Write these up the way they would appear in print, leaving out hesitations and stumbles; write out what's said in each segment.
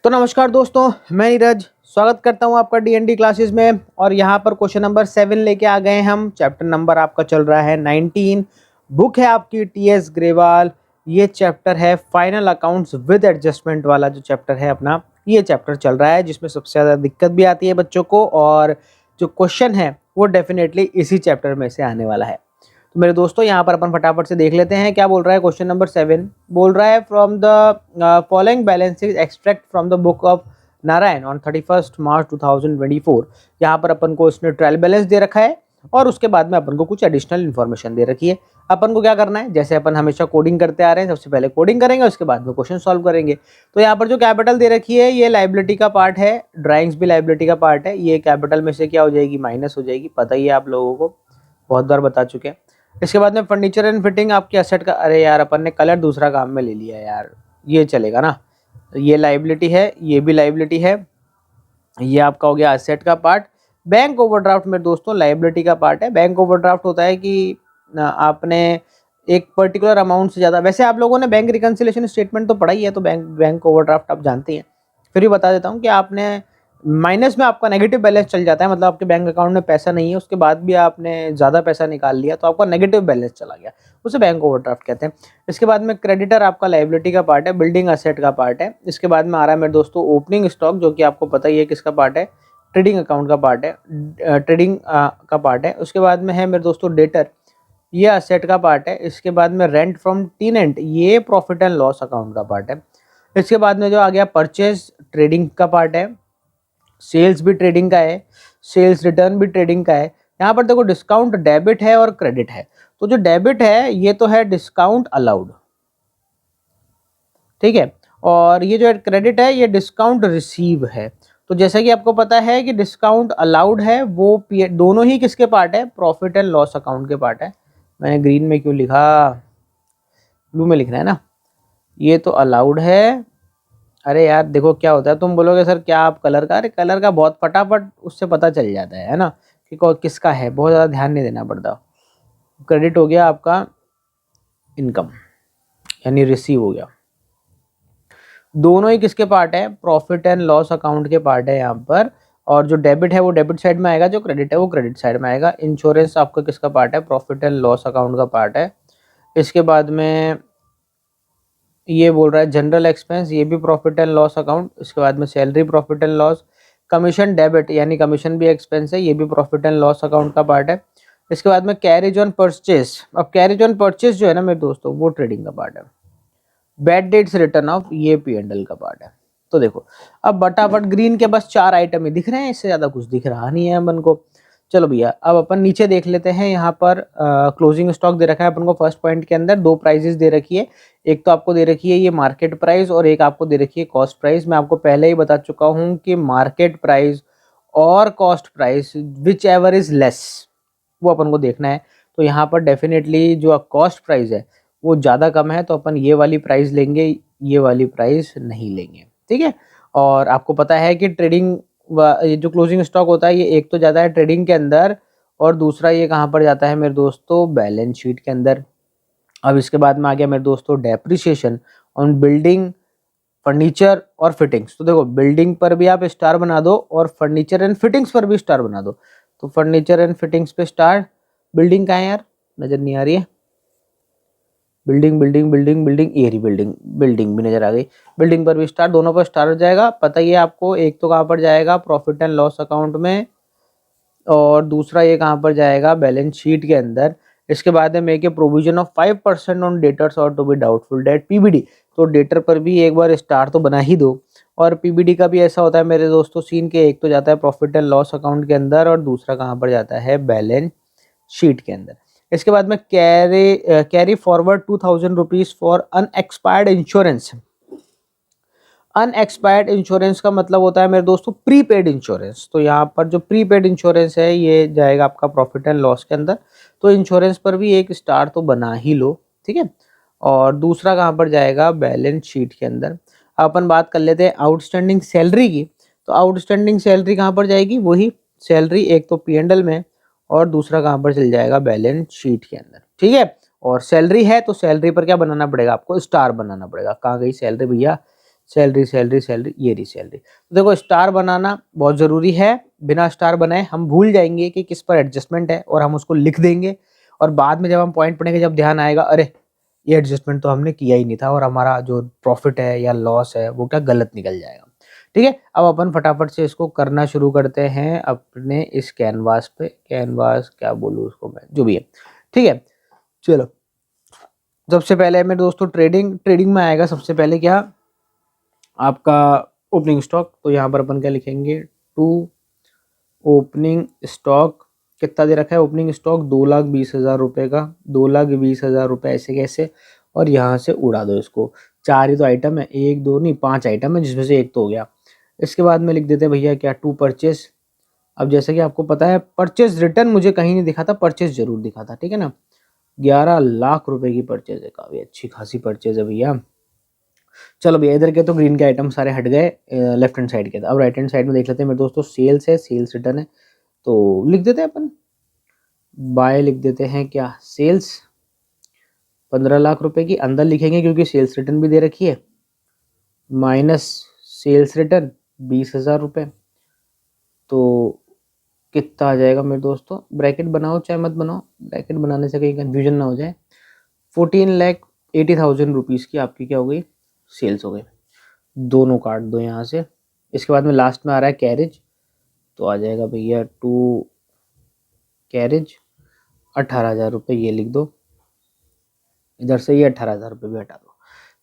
तो नमस्कार दोस्तों, मैं नीरज स्वागत करता हूं आपका डीएनडी क्लासेस में। और यहां पर क्वेश्चन नंबर 7 लेके आ गए हम। चैप्टर नंबर आपका चल रहा है 19। बुक है आपकी टीएस ग्रेवाल। ये चैप्टर है फाइनल अकाउंट्स विद एडजस्टमेंट वाला जो चैप्टर है अपना, ये चैप्टर चल रहा है जिसमें सबसे ज़्यादा दिक्कत भी आती है बच्चों को, और जो क्वेश्चन है वो डेफिनेटली इसी चैप्टर में से आने वाला है। तो मेरे दोस्तों यहाँ पर अपन फटाफट से देख लेते हैं क्या बोल रहा है। क्वेश्चन नंबर 7 बोल रहा है from the following balances extract from the book of Narayan on 31 मार्च 2024। यहाँ पर अपन को इसने ट्रायल बैलेंस दे रखा है और उसके बाद में अपन को कुछ एडिशनल इन्फॉर्मेशन दे रखी है। अपन को क्या करना है, जैसे अपन हमेशा कोडिंग करते आ रहे हैं, सबसे पहले कोडिंग करेंगे उसके बाद में क्वेश्चन सॉल्व करेंगे। तो यहाँ पर जो कैपिटल दे रखी है ये लाइबिलिटी का पार्ट है, ड्राइंग्स भी लाइबिलिटी का पार्ट है। ये कैपिटल में से क्या हो जाएगी, माइनस हो जाएगी, पता ही है आप लोगों को, बहुत बार बता चुके हैं। इसके बाद में फर्नीचर एंड फिटिंग आपकी असेट का, अरे यार अपन ने कलर दूसरा काम में ले लिया यार, ये चलेगा ना। ये लाइबिलिटी है, ये भी लाइबिलिटी है, ये आपका हो गया असेट का पार्ट। बैंक ओवरड्राफ्ट में दोस्तों लाइबिलिटी का पार्ट है। बैंक ओवरड्राफ्ट होता है कि आपने एक पर्टिकुलर अमाउंट से ज़्यादा, वैसे आप लोगों ने बैंक रिकन्सिलेशन स्टेटमेंट तो पढ़ा ही है, तो बैंक ओवरड्राफ्ट आप जानते हैं। फिर भी बता देता हूँ कि आपने माइनस में आपका नेगेटिव बैलेंस चल जाता है, मतलब आपके बैंक अकाउंट में पैसा नहीं है, उसके बाद भी आपने ज़्यादा पैसा निकाल लिया तो आपका नेगेटिव बैलेंस चला गया, उसे बैंक ओवरड्राफ्ट कहते हैं। इसके बाद में क्रेडिटर आपका लाइबिलिटी का पार्ट है, बिल्डिंग असेट का पार्ट है। इसके बाद में आ रहा है मेरे दोस्तों ओपनिंग स्टॉक, जो कि आपको पता ही है किसका पार्ट है, ट्रेडिंग अकाउंट का पार्ट है, ट्रेडिंग का पार्ट है। उसके बाद में है मेरे दोस्तों डेटर, ये असेट का पार्ट है। इसके बाद में रेंट फ्रॉम टीनेंट, ये प्रॉफिट एंड लॉस अकाउंट का पार्ट है। इसके बाद में जो आ गया परचेज, ट्रेडिंग का पार्ट है। सेल्स भी ट्रेडिंग का है, सेल्स रिटर्न भी ट्रेडिंग का है। यहाँ पर देखो डिस्काउंट डेबिट है और क्रेडिट है। तो जो डेबिट है ये तो है डिस्काउंट अलाउड, ठीक है, और ये जो क्रेडिट है ये डिस्काउंट रिसीव है। तो जैसा कि आपको पता है कि डिस्काउंट अलाउड है वो दोनों ही किसके पार्ट है, प्रॉफिट एंड लॉस अकाउंट के पार्ट है। मैंने ग्रीन में क्यों लिखा, ब्लू में लिखना है ना। ये तो अलाउड है। अरे यार देखो क्या होता है, तुम बोलोगे सर क्या आप कलर का, अरे कलर का बहुत फटाफट उससे पता चल जाता है ना कि किसका है, बहुत ज़्यादा ध्यान नहीं देना पड़ता। क्रेडिट हो गया आपका इनकम, यानी रिसीव हो गया। दोनों ही किसके पार्ट है, प्रॉफिट एंड लॉस अकाउंट के पार्ट है यहाँ पर। और जो डेबिट है वो डेबिट साइड में आएगा, जो क्रेडिट है वो क्रेडिट साइड में आएगा। इंश्योरेंस आपका किसका पार्ट है, प्रॉफिट एंड लॉस अकाउंट का पार्ट है। इसके बाद में ये बोल रहा है जनरल एक्सपेंस, ये भी प्रॉफिट एंड लॉस अकाउंट। इसके बाद में salary profit and loss. Commission debit, यानी कमीशन भी एक्सपेंस है, ये भी प्रॉफिट एंड लॉस अकाउंट का पार्ट है। इसके बाद में कैरेज ऑन परचेस, अब कैरेज ऑन परचेस जो है ना मेरे दोस्तों वो ट्रेडिंग का पार्ट है। बैड डेट्स रिटर्न ऑफ, ये पी&एल का पार्ट है। तो देखो अब बटाबट ग्रीन के बस 4 आइटम ही दिख रहे हैं, इससे ज़्यादा कुछ दिख रहा नहीं है अपन को। चलो भैया अब अपन नीचे देख लेते हैं। यहाँ पर क्लोजिंग स्टॉक दे रखा है अपन को। फर्स्ट पॉइंट के अंदर 2 प्राइजेस दे रखी है, एक तो आपको दे रखी है ये मार्केट प्राइस और एक आपको दे रखी है कॉस्ट प्राइस। मैं आपको पहले ही बता चुका हूँ कि मार्केट प्राइस और cost price which ever is less वो अपन को देखना है। तो यहाँ पर डेफिनेटली जो कॉस्ट प्राइस है वो ज़्यादा कम है, तो अपन ये वाली प्राइस लेंगे, ये वाली प्राइस नहीं लेंगे, ठीक है। और आपको पता है कि ट्रेडिंग ये जो क्लोजिंग स्टॉक होता है ये एक तो जाता है ट्रेडिंग के अंदर और दूसरा ये कहाँ पर जाता है मेरे दोस्तों, बैलेंस शीट के अंदर। अब इसके बाद में आ गया मेरे दोस्तों डेप्रिसिएशन ऑन बिल्डिंग, फर्नीचर और फिटिंग्स। तो देखो बिल्डिंग पर भी आप स्टार बना दो और फर्नीचर एंड फिटिंग्स पर भी स्टार बना दो। तो फर्नीचर एंड फिटिंग्स पे स्टार, बिल्डिंग कहाँ है यार, नजर नहीं आ रही है, बिल्डिंग बिल्डिंग बिल्डिंग बिल्डिंग, ये रही बिल्डिंग, बिल्डिंग भी नजर आ गई। बिल्डिंग पर भी स्टार, दोनों पर स्टार हो जाएगा। पता ही है आपको, एक तो कहाँ पर जाएगा प्रॉफिट एंड लॉस अकाउंट में और दूसरा ये कहाँ पर जाएगा बैलेंस शीट के अंदर। इसके बाद में make a provision of 5% on debtors और to be doubtful debt, PBD. तो डेटर पर भी एक बार स्टार तो बना ही दो। और पीबीडी का भी ऐसा होता है मेरे दोस्तों सीन के, एक तो जाता है प्रॉफिट एंड लॉस अकाउंट के अंदर और दूसरा कहाँ पर जाता है बैलेंस शीट के अंदर। इसके बाद में carry forward 2000 rupees for unexpired insurance. Unexpired insurance का मतलब होता है मेरे दोस्तों प्रीपेड इंश्योरेंस। तो यहाँ पर जो प्रीपेड इंश्योरेंस है ये जाएगा आपका प्रॉफिट एंड लॉस के अंदर। तो इंश्योरेंस पर भी एक स्टार तो बना ही लो, ठीक है। और दूसरा कहाँ पर जाएगा, बैलेंस शीट के अंदर। अपन बात कर लेते हैं आउटस्टैंडिंग सैलरी की। तो आउटस्टैंडिंग सैलरी कहाँ पर जाएगी, वही सैलरी एक तो पी&एल में और दूसरा कहाँ पर चल जाएगा बैलेंस शीट के अंदर, ठीक है। और सैलरी है तो सैलरी पर क्या बनाना पड़ेगा आपको, स्टार बनाना पड़ेगा। कहाँ गई सैलरी भैया, सैलरी सैलरी सैलरी, ये रही सैलरी। तो देखो स्टार बनाना बहुत ज़रूरी है, बिना स्टार बनाए हम भूल जाएंगे कि किस पर एडजस्टमेंट है और हम उसको लिख देंगे, और बाद में जब हम पॉइंट पढ़ेंगे जब ध्यान आएगा अरे ये एडजस्टमेंट तो हमने किया ही नहीं था, और हमारा जो प्रॉफिट है या लॉस है वो क्या गलत निकल जाएगा। ठीक है, अब अपन फटाफट से इसको करना शुरू करते हैं अपने इस कैनवास पे। कैनवास क्या बोलूँ उसको मैं, जो भी है, ठीक है। चलो सबसे पहले मेरे दोस्तों ट्रेडिंग में आएगा सबसे पहले क्या, आपका ओपनिंग स्टॉक। तो यहाँ पर अपन क्या लिखेंगे, टू ओपनिंग स्टॉक कितना दे रखा है, ओपनिंग स्टॉक 2,20,000 रुपये का, 2,20,000 रुपये ऐसे कैसे, और यहाँ से उड़ा दो इसको। 4 ही तो आइटम है, 1 2 नहीं 5 आइटम है, जिसमें से एक तो हो गया। इसके बाद में लिख देते हैं भैया क्या, टू परचेस। अब जैसे कि आपको पता है परचेज रिटर्न मुझे कहीं नहीं दिखा था, परचेज जरूर दिखा था, ठीक है ना। 11 लाख रुपए की परचेज है, काफी अच्छी खासी परचेज है भैया। चलो भैया इधर के तो ग्रीन के आइटम सारे हट गए लेफ्ट हैंड साइड के। अब राइट हैंड साइड में देख लेते हैं मेरे दोस्तों, सेल्स है, सेल्स रिटर्न है, तो लिख देते हैं अपन बाय, लिख देते हैं क्या, सेल्स 15 लाख रुपए की, अंदर लिखेंगे क्योंकि सेल्स रिटर्न भी दे रखी है, माइनस सेल्स रिटर्न 20,000 रुपये। तो कितना आ जाएगा मेरे दोस्तों, ब्रैकेट बनाओ चाहे मत बनाओ, ब्रैकेट बनाने से कहीं कंफ्यूजन ना हो जाए। 14,80,000 रुपीज़ की आपकी क्या हो गई, सेल्स हो गई। दोनों काट दो यहाँ से। इसके बाद में लास्ट में आ रहा है कैरेज, तो आ जाएगा भैया टू कैरेज 18,000 रुपये, ये लिख दो इधर से, ये 18,000 रुपये भी हटा दो।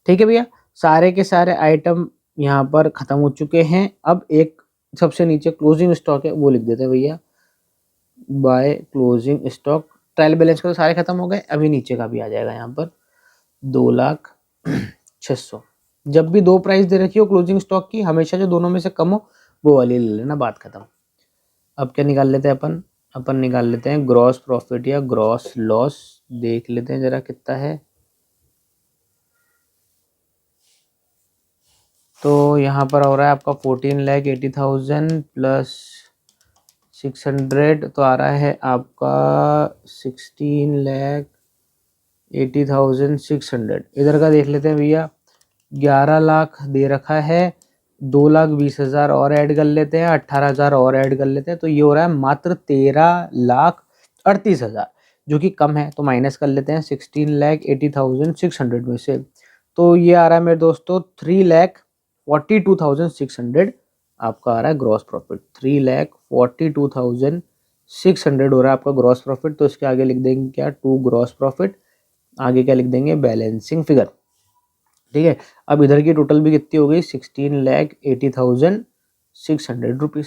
ठीक है भैया, सारे के सारे आइटम यहाँ पर ख़त्म हो चुके हैं। अब एक सबसे नीचे क्लोजिंग स्टॉक है वो लिख देते हैं भैया, by closing stock. Trial balance का तो सारे खत्म हो गए, अभी नीचे का भी आ जाएगा यहाँ पर 2,06,000। जब भी दो प्राइस दे रखी हो क्लोजिंग स्टॉक की, हमेशा जो दोनों में से कम हो वो वाली ले लेना, बात खत्म। अब क्या निकाल लेते हैं अपन, अपन निकाल लेते हैं ग्रॉस प्रॉफिट या ग्रॉस लॉस, देख लेते हैं जरा कितना है। तो यहाँ पर हो रहा है आपका 14,80,000 प्लस 600, तो आ रहा है आपका 16,80,600। इधर का देख लेते हैं भैया, 11 लाख दे रखा है, 2,20,000 और ऐड कर लेते हैं, 18,000 और ऐड कर लेते हैं, तो ये हो रहा है मात्र 13,38,000, जो कि कम है, तो माइनस कर लेते हैं 16,80,600 में से। तो ये आ रहा है मेरे दोस्तों 3,42,600 आपका आ रहा है ग्रॉस प्रॉफिट। 3,42,600 हो रहा है आपका ग्रॉस प्रॉफिट। तो इसके आगे लिख देंगे क्या, टू ग्रॉस प्रॉफिट, आगे क्या लिख देंगे, बैलेंसिंग फिगर। ठीक है, अब इधर की टोटल भी कितनी हो गई, 16,80,600 रुपीज़।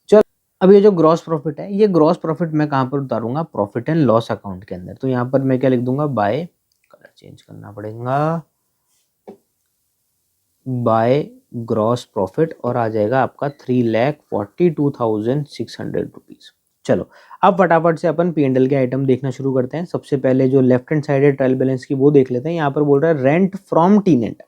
चल अब ये जो ग्रॉस प्रॉफिट है, ये ग्रॉस प्रॉफिट मैं कहाँ पर उतारूंगा, प्रॉफिट एंड लॉस अकाउंट के अंदर। तो यहाँ पर मैं क्या लिख दूंगा, बाय, कलर चेंज करना पड़ेगा, बाय ग्रॉस प्रॉफिट, और आ जाएगा आपका 3,42,600 रुपीज़। चलो अब फटाफट से अपन P&L के आइटम देखना शुरू करते हैं। सबसे पहले जो लेफ्ट हैंड साइड है ट्रायल बैलेंस की, वो देख लेते हैं। यहाँ पर बोल रहा है रेंट फ्रॉम टीनेंट,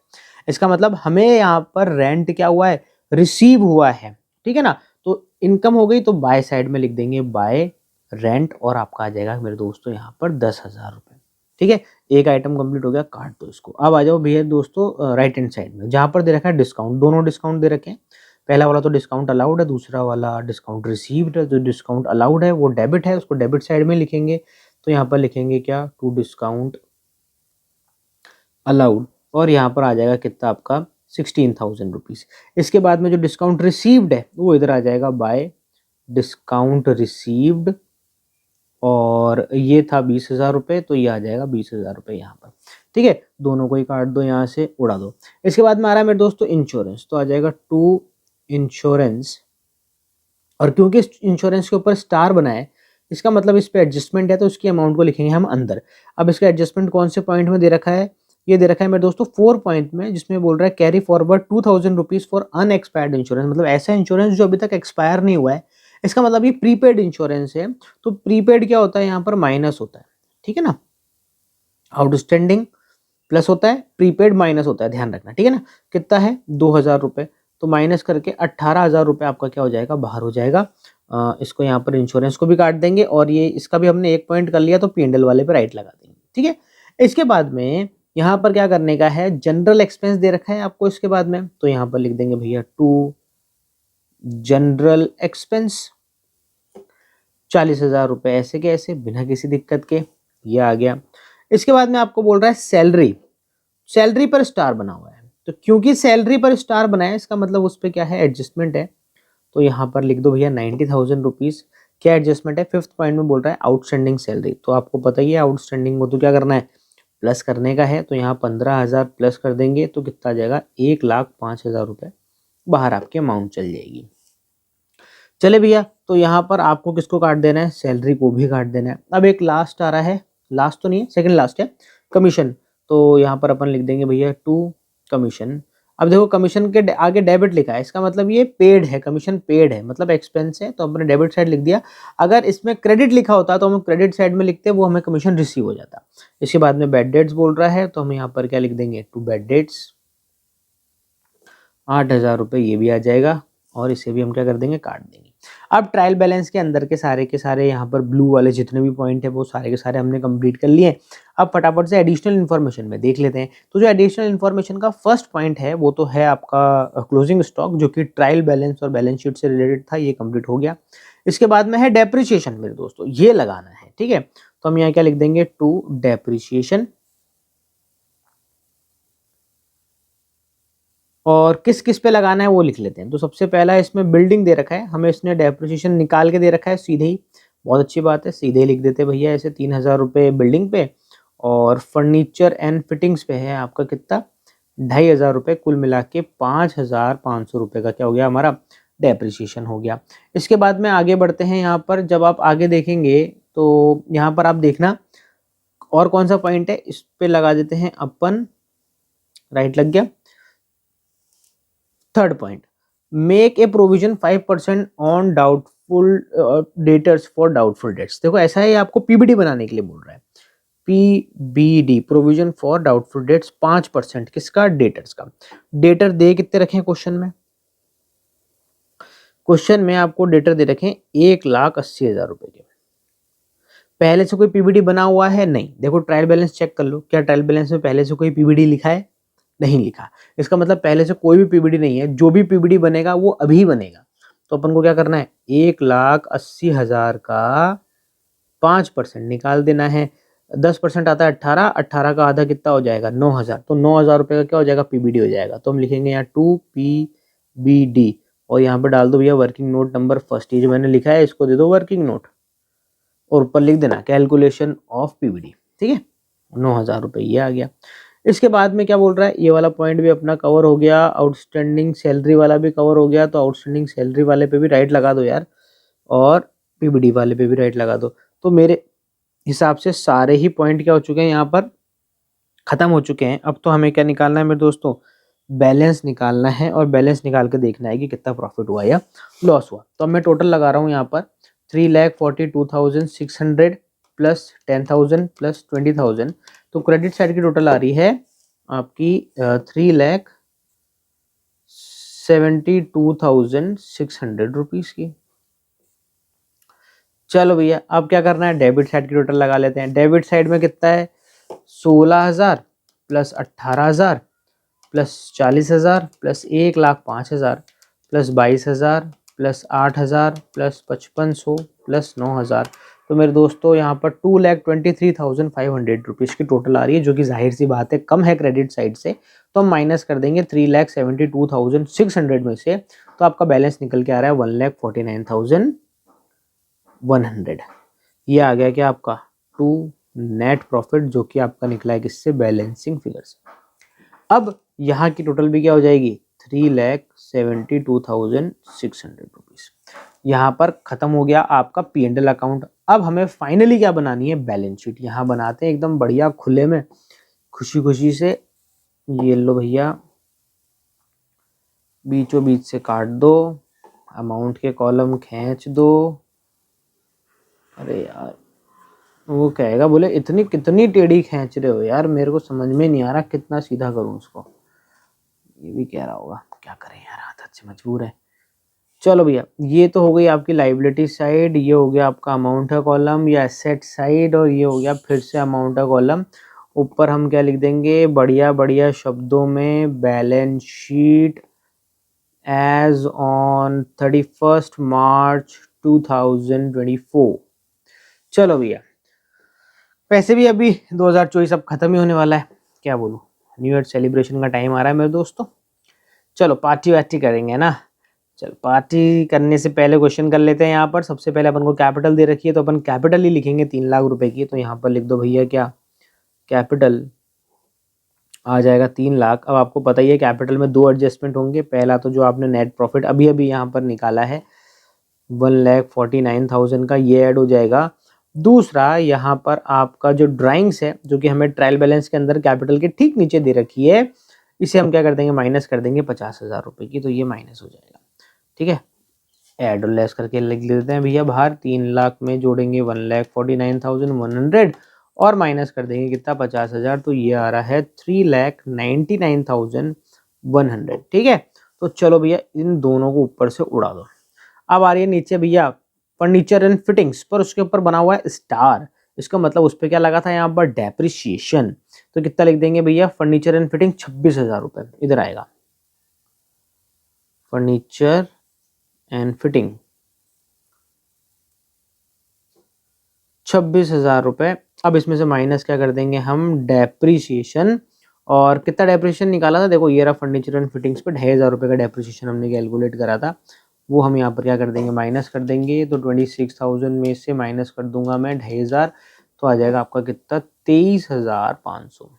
इसका मतलब हमें यहाँ पर रेंट क्या हुआ है, रिसीव हुआ है, ठीक है ना। तो इनकम हो गई, तो बाय साइड में लिख देंगे बाय रेंट, और आपका आ जाएगा मेरे दोस्तों यहाँ पर 10,000 रुपये। ठीक है, एक आइटम कंप्लीट हो गया, काट दो इसको। अब आ जाओ भैया दोस्तों राइट हैंड साइड में, जहाँ पर दे रखा है डिस्काउंट, दोनों डिस्काउंट दे रखे हैं। पहला वाला तो डिस्काउंट अलाउड है, दूसरा वाला डिस्काउंट रिसीव्ड है। जो डिस्काउंट अलाउड है वो डेबिट है, उसको डेबिट साइड में लिखेंगे। तो यहाँ पर लिखेंगे क्या, टू डिस्काउंट अलाउड, और यहाँ पर आ जाएगा कितना आपका 16,000 रुपीज़। इसके बाद में जो डिस्काउंट रिसीव्ड है वो इधर आ जाएगा बाय डिस्काउंट रिसीव्ड, और ये था 20,000 रुपये, तो ये आ जाएगा 20,000 रुपये यहाँ पर। ठीक है, दोनों को ही काट दो, यहाँ से उड़ा दो। इसके बाद में आ रहा है मेरे दोस्तों इंश्योरेंस, तो आ जाएगा टू इंश्योरेंस, और क्योंकि इंश्योरेंस के ऊपर स्टार बना है, इसका मतलब इस पे एडजस्टमेंट है, तो उसकी अमाउंट को लिखेंगे हम अंदर। अब इसका एडजस्टमेंट कौन से पॉइंट में दे रखा है, ये दे रखा है मेरे दोस्तों 4 पॉइंट में, जिसमें बोल रहा है carry forward 2,000 rupees for unexpired insurance, मतलब ऐसा इंश्योरेंस जो अभी तक एक्सपायर नहीं हुआ है। इसका मतलब ये प्रीपेड इंश्योरेंस है। तो प्रीपेड क्या होता है, यहाँ पर माइनस होता है, ठीक है ना, आउटस्टैंडिंग प्लस होता है, प्रीपेड माइनस होता है, ध्यान रखना, ठीक है ना। कितना है, 2,000 रुपये, तो माइनस करके 18,000 रुपये आपका क्या हो जाएगा, बाहर हो जाएगा। इसको यहाँ पर इंश्योरेंस को भी काट देंगे, और ये इसका भी हमने एक पॉइंट कर लिया, तो P&L वाले पे राइट लगा देंगे। ठीक है, इसके बाद में यहाँ पर क्या करने का है, जनरल एक्सपेंस दे रखा है आपको इसके बाद में, तो यहाँ पर लिख देंगे भैया टू जनरल एक्सपेंस 40,000 रुपये, ऐसे के ऐसे बिना किसी दिक्कत के, ये आ गया। इसके बाद में आपको बोल रहा है सैलरी, सैलरी पर स्टार बना हुआ है, तो क्योंकि सैलरी पर स्टार बना है इसका मतलब उस पर क्या है, एडजस्टमेंट है, तो यहाँ पर लिख दो भैया 90,000 रुपीज़। क्या एडजस्टमेंट है, फिफ्थ पॉइंट में बोल रहा है आउटस्टैंडिंग सैलरी, तो आपको पता ही है आउटस्टैंडिंग को तो क्या करना है, प्लस करने का है, तो यहाँ 15,000 प्लस कर देंगे तो कितना आ जाएगा, 1,05,000 रुपये बाहर आपकी अमाउंट चल जाएगी। चले भैया, तो यहाँ पर आपको किसको काट देना है, सैलरी को भी काट देना है। अब एक लास्ट आ रहा है, लास्ट तो नहीं है, सेकंड लास्ट है, कमीशन, तो यहाँ पर अपन लिख देंगे भैया टू कमीशन। अब देखो कमीशन के आगे डेबिट लिखा है, इसका मतलब ये पेड है, कमीशन पेड है, मतलब एक्सपेंस है, तो हमने डेबिट साइड लिख दिया। अगर इसमें क्रेडिट लिखा होता तो हम क्रेडिट साइड में लिखते, वो हमें कमीशन रिसीव हो जाता। इसके बाद में बैड डेट्स बोल रहा है, तो हम यहाँ पर क्या लिख देंगे, टू बैड डेट्स 8,000 रुपये, ये भी आ जाएगा, और इसे भी हम क्या कर देंगे, काट देंगे। अब ट्रायल बैलेंस के अंदर के सारे यहाँ पर ब्लू वाले जितने भी पॉइंट है वो सारे के सारे हमने कंप्लीट कर लिए। अब फटाफट से एडिशनल इन्फॉर्मेशन में देख लेते हैं। तो जो एडिशनल इन्फॉर्मेशन का फर्स्ट पॉइंट है वो तो है आपका क्लोजिंग स्टॉक, जो कि ट्रायल बैलेंस और बैलेंस शीट से रिलेटेड था, ये कंप्लीट हो गया। इसके बाद में है डेप्रिसिएशन मेरे दोस्तों, ये लगाना है, ठीक है, तो हम यहाँ क्या लिख देंगे, टू डेप्रिसिएशन। और किस किस पे लगाना है वो लिख लेते हैं। तो सबसे पहला इसमें बिल्डिंग दे रखा है, हमें इसने डेप्रिसिएशन निकाल के दे रखा है सीधे ही, बहुत अच्छी बात है, सीधे ही लिख देते भैया ऐसे 3,000 रुपये बिल्डिंग पे, और फर्नीचर एंड फिटिंग्स पे है आपका कितना, 2,500 रुपये, कुल मिला के 5,500 रुपये का क्या हो गया, हमारा डेप्रिसिएशन हो गया। इसके बाद में आगे बढ़ते हैं, यहाँ पर जब आप आगे देखेंगे तो यहाँ पर आप देखना और कौन सा पॉइंट है, इस पे लगा देते हैं अपन, राइट लग गया। Third point, make a provision 5% on doubtful debtors for doubtful debts. देखो ऐसा है, आपको पीबीडी बनाने के लिए बोल रहा है, PBD provision for doubtful debts 5% किसका, डेटर्स का। डेटर दे कितने रखे हैं क्वेश्चन में, क्वेश्चन में आपको डेटर दे रखे 1,80,000 रुपए के। पहले से कोई पीबीडी बना हुआ है, नहीं, देखो ट्रायल बैलेंस चेक कर लो, क्या ट्रायल बैलेंस में पहले से कोई पीबीडी लिखा है, नहीं लिखा, इसका मतलब पहले से कोई भी पीबीडी नहीं है, जो भी पीबीडी बनेगा वो अभी बनेगा। तो अपन को क्या करना है, 1,80,000 का 5% निकाल देना है, 10% आता है 18, 18 का आधा कितना हो जाएगा, 9,000, तो 9,000 रुपये का क्या हो जाएगा, पीबीडी हो जाएगा। तो हम लिखेंगे यहाँ टू पीबीडी, और यहाँ पे डाल दो भैया वर्किंग नोट नंबर फर्स्ट, ये जो मैंने लिखा है इसको दे दो वर्किंग नोट, और ऊपर लिख देना कैलकुलेशन ऑफ पीबीडी, ठीक है, 9,000 रुपये ये आ गया। इसके बाद में क्या बोल रहा है, ये वाला पॉइंट भी अपना कवर हो गया, आउटस्टैंडिंग सैलरी वाला भी कवर हो गया, तो आउटस्टैंडिंग सैलरी वाले पे भी राइट लगा दो यार, और पीबीडी वाले पे भी राइट लगा दो। तो मेरे हिसाब से सारे ही पॉइंट क्या हो चुके हैं, यहाँ पर खत्म हो चुके हैं। अब तो हमें क्या निकालना है मेरे दोस्तों, बैलेंस निकालना है, और बैलेंस निकाल के देखना है कि कितना प्रॉफिट हुआ या लॉस हुआ। तो अब मैं टोटल लगा रहा हूँ यहाँ पर 3,42,600 प्लस 10,000 प्लस 20,000, तो क्रेडिट साइड की टोटल आ रही है आपकी 3,72,600 रुपीज की। चलो भैया, अब क्या करना है, डेबिट साइड की टोटल लगा लेते हैं। डेबिट साइड में कितना है, 16,000 plus 18,000 plus 40,000 plus 1,05,000 plus 22,000 plus 8,000 plus 5,500 plus 9,000। तो मेरे दोस्तों यहाँ पर 2,23,500 रुपीज़ की टोटल आ रही है, जो कि जाहिर सी बात है कम है क्रेडिट साइड से, तो हम माइनस कर देंगे 3,72,600 में से, तो आपका बैलेंस निकल के आ रहा है 1,49,100। ये आ गया क्या आपका टू नेट प्रॉफिट, जो कि आपका निकला है किससे, बैलेंसिंग फिगर से। अब यहाँ की टोटल भी क्या हो जाएगी, 3,72,600 रुपीज़। यहाँ पर खत्म हो गया आपका P&L अकाउंट। अब हमें फाइनली क्या बनानी है, बैलेंस शीट। यहाँ बनाते हैं एकदम बढ़िया खुले में, खुशी खुशी से। ये लो भैया, बीचों बीच से काट दो, अमाउंट के कॉलम खींच दो। अरे यार वो कहेगा, बोले इतनी कितनी टेढ़ी खींच रहे हो यार, मेरे को समझ में नहीं आ रहा कितना सीधा करूँ उसको। ये भी कह रहा होगा क्या करें यार, आदत से मजबूर है। चलो भैया, ये तो हो गई आपकी लाइबिलिटी साइड, ये हो गया आपका अमाउंट का कॉलम या एसेट साइड, और ये हो गया फिर से अमाउंट का कॉलम। ऊपर हम क्या लिख देंगे बढ़िया बढ़िया शब्दों में, बैलेंस शीट एज ऑन 31 मार्च 2024। चलो भैया, वैसे भी अभी 2024 अब खत्म ही होने वाला है, क्या बोलूँ, न्यू ईयर सेलिब्रेशन का टाइम आ रहा है मेरे दोस्तों। चलो पार्टी वार्टी करेंगे ना। चलो पार्टी करने से पहले क्वेश्चन कर लेते हैं। यहाँ पर सबसे पहले अपन को कैपिटल दे रखी है, तो अपन कैपिटल ही लिखेंगे 3 लाख रुपए की। तो यहाँ पर लिख दो भैया क्या, कैपिटल आ जाएगा 3 लाख। अब आपको पता ही है कैपिटल में 2 एडजस्टमेंट होंगे। पहला तो जो आपने नेट प्रॉफिट अभी अभी यहाँ पर निकाला है 1,49,000 का, ये ऐड हो जाएगा। दूसरा यहाँ पर आपका जो ड्राइंग्स है, जो कि हमें ट्रायल बैलेंस के अंदर कैपिटल के ठीक नीचे दे रखी है, इसे हम क्या कर देंगे, माइनस कर देंगे 50,000 रुपये की। तो ये माइनस हो जाएगा, ठीक है। ऐड और लेस करके लिख देते हैं भैया बाहर। 3 लाख में जोड़ेंगे 1,49,100 और माइनस कर देंगे कितना, 50,000। तो ये आ रहा है 3,99,100, ठीक है। तो चलो भैया इन दोनों को ऊपर से उड़ा दो। अब आ रही है नीचे भैया फर्नीचर एंड फिटिंग्स, पर उसके ऊपर बना हुआ है स्टार। इसका मतलब उस पर क्या लगा था यहाँ पर, डेप्रिसिएशन। तो कितना लिख देंगे भैया, फर्नीचर एंड फिटिंग 26,000 रुपये इधर आएगा, फर्नीचर एंड फिटिंग 26,000 रुपये। अब इसमें से माइनस क्या कर देंगे हम, डेप्रिसिएशन। और कितना डेप्रिसिएशन निकाला था, देखो ये रहा फर्नीचर एंड फिटिंग्स पे 2,500 रुपये का डेप्रिसिएशन हमने कैलकुलेट करा था, वो हम यहाँ पर क्या कर देंगे, माइनस कर देंगे। तो 26,000 में से माइनस कर दूंगा मैं 2,500, तो आ जाएगा आपका कितना, 23,500।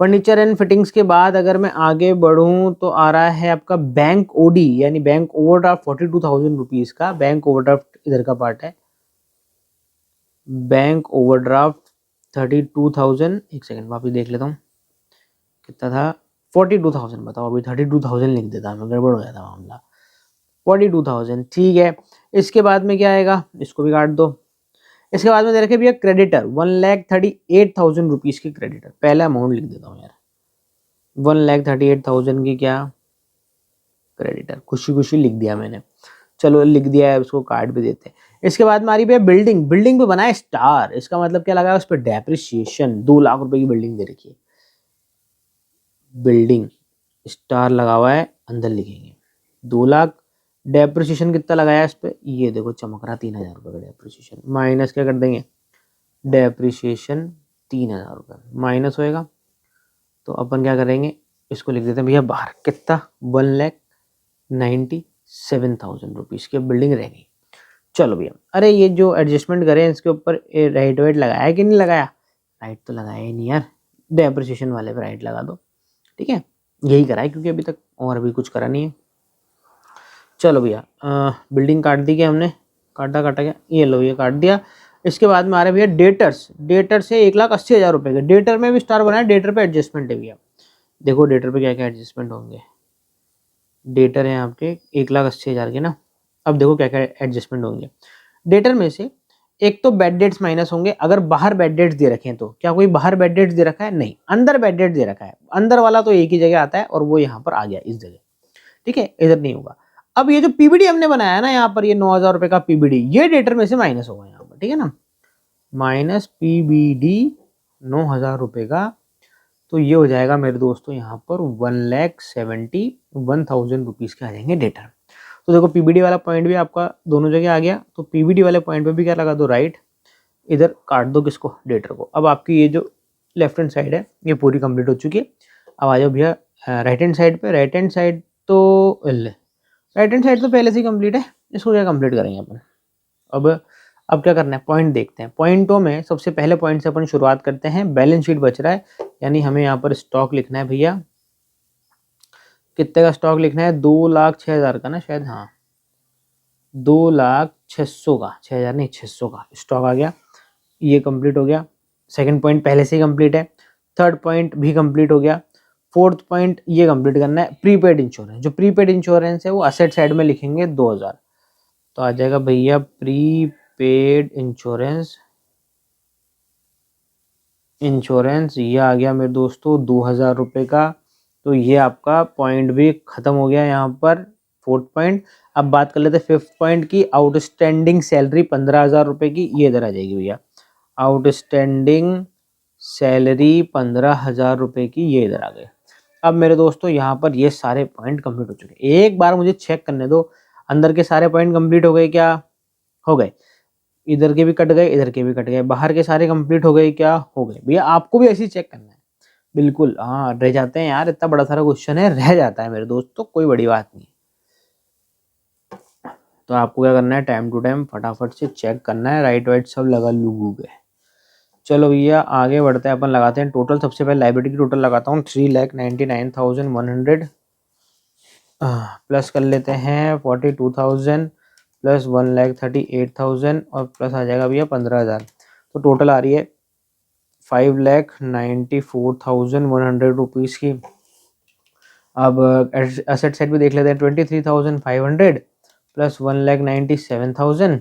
फर्नीचर एंड फिटिंग्स के बाद अगर मैं आगे बढ़ूं तो आ रहा है आपका बैंक ओडी, यानी बैंक ओवरड्राफ्ट 42,000 रुपीज का। बैंक ओवरड्राफ्ट इधर का पार्ट है, बैंक ओवरड्राफ्ट 32,000। एक सेकंड वापस देख लेता हूँ कितना था, 42,000। बताओ अभी 32,000 लिख देता मैं, गड़बड़ हो जाता मामला। 42,000, ठीक है। इसके बाद में क्या आएगा, इसको भी काट दो। इसके बाद में दे रखे भैया क्रेडिटर 1,38,000 रुपीज की क्रेडिटर। पहला अमाउंट लिख देता हूँ यार, 1,38,000 की क्या, क्रेडिटर। खुशी खुशी लिख दिया मैंने, चलो लिख दिया है, उसको काट भी देते हैं। इसके बाद में आ रही भैया बिल्डिंग। बिल्डिंग पे बना है स्टार, इसका मतलब क्या लगा है, उस पर डेप्रिसिएशन 2 लाख रुपए की बिल्डिंग दे रखी है, बिल्डिंग स्टार लगा हुआ है, अंदर लिखेंगे 2 लाख। डेप्रिसिएशन कितना लगाया इस पे, ये देखो चमक रहा 3,000 रुपये का डेप्रिसिएशन। माइनस क्या कर देंगे, डेप्रिसिएशन 3,000 रुपये माइनस होएगा। तो अपन क्या करेंगे, इसको लिख देते हैं भैया बाहर, कितना, 1,97,000 रुपीज़ की बिल्डिंग रह गई। चलो भैया, अरे ये जो एडजस्टमेंट करें इसके ऊपर राइट वाइट लगाया कि नहीं लगाया, राइट तो लगाया ही नहीं यार, डेप्रिसिएशन वाले पे राइट लगा दो, ठीक है। यही करा है क्योंकि अभी तक और अभी कुछ करा नहीं है। चलो भैया बिल्डिंग काट दी क्या हमने, काटा क्या, ये लो ये काट दिया। इसके बाद में आ रहे भैया डेटर्स। डेटर से 1,80,000 रुपये के, डेटर में भी स्टार बनाया, डेटर पे एडजस्टमेंट है भैया। देखो डेटर पे क्या क्या एडजस्टमेंट होंगे, डेटर है आपके 1,80,000 के ना। अब देखो क्या क्या एडजस्टमेंट होंगे। डेटर में से एक तो बेड डेट्स माइनस होंगे, अगर बाहर बेड डेट्स दे रखे हैं तो। क्या कोई बाहर बेड डेट्स दे रखा है, नहीं, अंदर बेड डेट्स दे रखा है। अंदर वाला तो एक ही जगह आता है और वो यहाँ पर आ गया इस जगह, ठीक है, इधर नहीं होगा। अब ये जो पीबीडी हमने बनाया है ना यहाँ पर, ये 9,000 रुपये का पीबीडी, ये डेटर में से माइनस होगा यहाँ पर, ठीक है ना, माइनस पीबीडी 9,000 रुपये का। तो ये हो जाएगा मेरे दोस्तों यहाँ पर 1,71,000 रुपीज़ के आ जाएंगे डेटर। तो देखो पीबीडी वाला पॉइंट भी आपका दोनों जगह आ गया, तो पीबीडी वाले पॉइंट पे भी क्या लगा दो, राइट। इधर काट दो किसको, डेटर को। अब आपकी ये जो लेफ्ट हैंड साइड है ये पूरी कंप्लीट हो चुकी है। अब आ जाओ भैया राइट हैंड साइड पे। राइट हैंड साइड तो पहले से ही कंप्लीट है, इसको क्या कंप्लीट करेंगे अपन। अब क्या करना है, पॉइंट देखते हैं। पॉइंटों में सबसे पहले पॉइंट से अपन शुरुआत करते हैं। बैलेंस शीट बच रहा है, यानी हमें यहाँ पर स्टॉक लिखना है भैया, कितने का स्टॉक लिखना है, 2,06,000 का ना शायद, हाँ 2,06,000 का, 6,000 नहीं 600 का स्टॉक आ गया। ये कंप्लीट हो गया। सेकंड पॉइंट पहले से ही कंप्लीट है। थर्ड पॉइंट भी कंप्लीट हो गया। फोर्थ पॉइंट ये कंप्लीट करना है, प्रीपेड इंश्योरेंस। जो प्रीपेड इंश्योरेंस है वो असेट साइड में लिखेंगे 2,000। तो आ जाएगा भैया प्रीपेड इंश्योरेंस ये आ गया मेरे दोस्तों 2,000 रुपये का। तो ये आपका पॉइंट भी खत्म हो गया यहाँ पर, फोर्थ पॉइंट। अब बात कर लेते हैं फिफ्थ पॉइंट की। आउटस्टैंडिंग सैलरी 15,000 रुपये की, ये इधर आ जाएगी भैया, आउटस्टैंडिंग सैलरी 15,000 रुपये की, ये इधर आ गए। अब मेरे दोस्तों यहाँ पर ये सारे पॉइंट कंप्लीट हो चुके हैं। एक बार मुझे चेक करने दो, अंदर के सारे पॉइंट कंप्लीट हो गए क्या? हो गए। इधर के भी कट गए, इधर के भी कट गए, बाहर के सारे कंप्लीट हो गए क्या? हो गए। भैया आपको भी ऐसे ही चेक करना है। बिल्कुल हाँ, रह जाते हैं यार, इतना बड़ा सारा क्वेश्चन है, रह जाता है मेरे दोस्तों, कोई बड़ी बात नहीं। तो आपको क्या करना है, टाइम टू टाइम फटाफट से चेक करना है, राइट वाइट सब लगा लूगे। चलो भैया आगे बढ़ते हैं, अपन लगाते हैं टोटल। सबसे पहले लाइबिलिटी की टोटल लगाता हूँ, 3,99,100 प्लस कर लेते हैं 42,000 प्लस 1,38,000 और प्लस आ जाएगा भैया 15,000। तो टोटल आ रही है 5,94,100 रुपीज़ की। अब एसेट साइड भी देख लेते हैं, 23,500 प्लस 1,97,000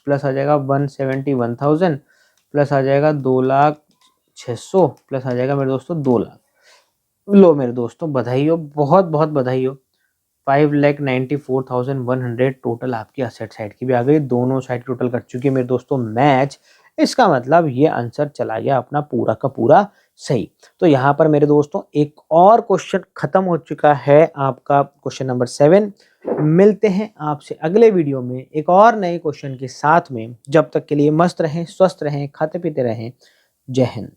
प्लस आ जाएगा 171,000 प्लस आ जाएगा 2,06,000 प्लस आ जाएगा मेरे दोस्तों 2 लाख। लो मेरे दोस्तों बधाई हो, बहुत बहुत बधाई हो। 5,94,100 टोटल आपकी असेट साइड की भी आ गई, दोनों साइड टोटल कर चुकी है मेरे दोस्तों मैच। इसका मतलब ये आंसर चला गया अपना पूरा का पूरा सही। तो यहाँ पर मेरे दोस्तों एक और क्वेश्चन खत्म हो चुका है, आपका क्वेश्चन नंबर 7। मिलते हैं आपसे अगले वीडियो में एक और नए क्वेश्चन के साथ में। जब तक के लिए मस्त रहें, स्वस्थ रहें, खाते पीते रहें। जय हिंद।